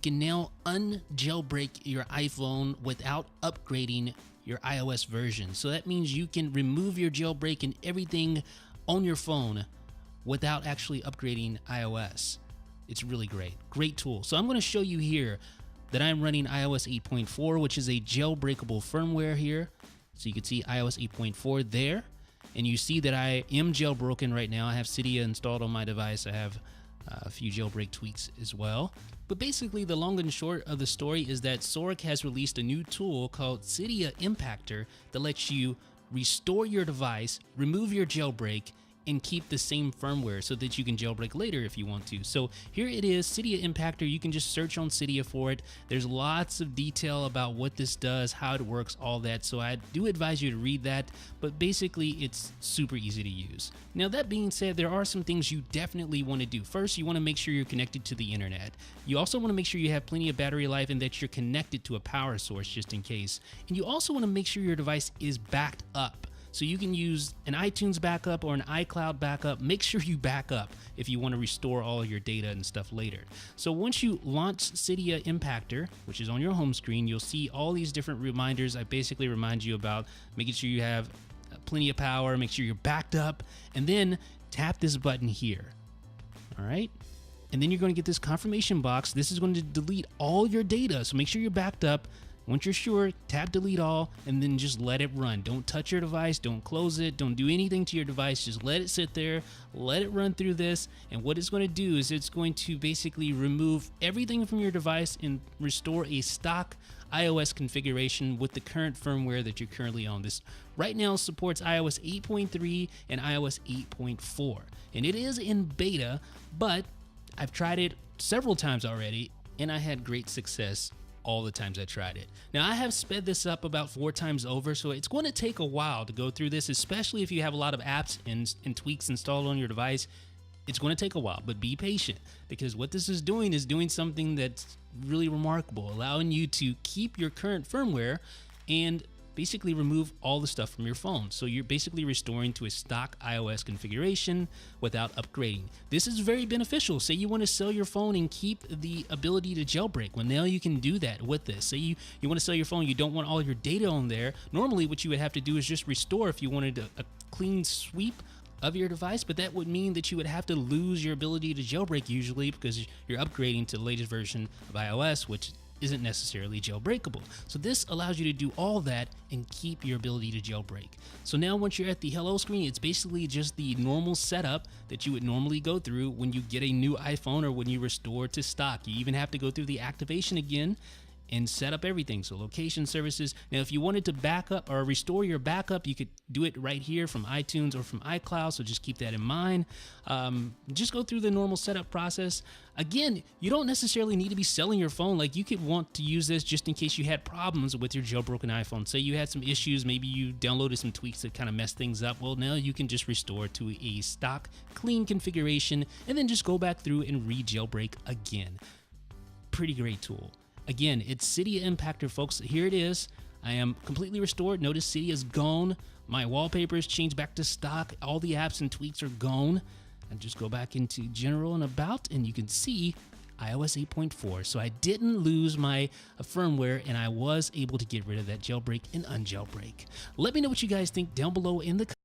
can now unjailbreak your iPhone without upgrading your iOS version. So that means you can remove your jailbreak and everything on your phone without actually upgrading iOS. It's really great tool. So I'm going to show you here that I'm running iOS 8.4, which is a jailbreakable firmware here. So you can see iOS 8.4 there, and you see that I am jailbroken right now. I have Cydia installed on my device. I have a few jailbreak tweaks as well. But basically, the long and short of the story is that Sorek has released a new tool called Cydia Impactor that lets you restore your device, remove your jailbreak, and keep the same firmware so that you can jailbreak later if you want to. So here it is, Cydia Impactor. You can just search on Cydia for it. There's lots of detail about what this does, how it works, all that. So I do advise you to read that, but basically it's super easy to use. Now that being said, there are some things you definitely want to do. First, you want to make sure you're connected to the internet. You also want to make sure you have plenty of battery life and that you're connected to a power source just in case. And you also want to make sure your device is backed up. So you can use an iTunes backup or an iCloud backup. Make sure you back up if you want to restore all your data and stuff later. So once you launch Cydia Impactor, which is on your home screen, you'll see all these different reminders. I basically remind you about making sure you have plenty of power, make sure you're backed up, and then tap this button here. All right. And then you're going to get this confirmation box. This is going to delete all your data. So make sure you're backed up. Once you're sure, tap delete all, and then just let it run. Don't touch your device, don't close it, don't do anything to your device, just let it sit there, let it run through this, and what it's going to do is it's going to basically remove everything from your device and restore a stock iOS configuration with the current firmware that you're currently on. This right now supports iOS 8.3 and iOS 8.4, and it is in beta, but I've tried it several times already, and I had great success all the times I tried it. Now I have sped this up about 4 times over, so it's going to take a while to go through this, especially if you have a lot of apps and tweaks installed on your device. It's going to take a while, but be patient, because what this is doing something that's really remarkable, allowing you to keep your current firmware and basically remove all the stuff from your phone. So you're basically restoring to a stock iOS configuration without upgrading. This is very beneficial. Say you want to sell your phone and keep the ability to jailbreak. Well, now you can do that with this. Say you want to sell your phone, you don't want all your data on there. Normally what you would have to do is just restore if you wanted a clean sweep of your device, but that would mean that you would have to lose your ability to jailbreak usually, because you're upgrading to the latest version of iOS, which isn't necessarily jailbreakable. So this allows you to do all that and keep your ability to jailbreak. So now once you're at the hello screen, it's basically just the normal setup that you would normally go through when you get a new iPhone or when you restore to stock. You even have to go through the activation again and set up everything. So location services. Now, if you wanted to back up or restore your backup, you could do it right here from iTunes or from iCloud. So just keep that in mind. Just go through the normal setup process. Again, you don't necessarily need to be selling your phone. Like, you could want to use this just in case you had problems with your jailbroken iPhone. Say you had some issues, maybe you downloaded some tweaks that kind of messed things up. Well, now you can just restore to a stock clean configuration and then just go back through and re-jailbreak again. Pretty great tool. Again, it's Cydia Impactor, folks. Here it is. I am completely restored. Notice Cydia is gone. My wallpaper is changed back to stock. All the apps and tweaks are gone. And just go back into general and about, and you can see iOS 8.4. So I didn't lose my firmware, and I was able to get rid of that jailbreak and unjailbreak. Let me know what you guys think down below in the comments.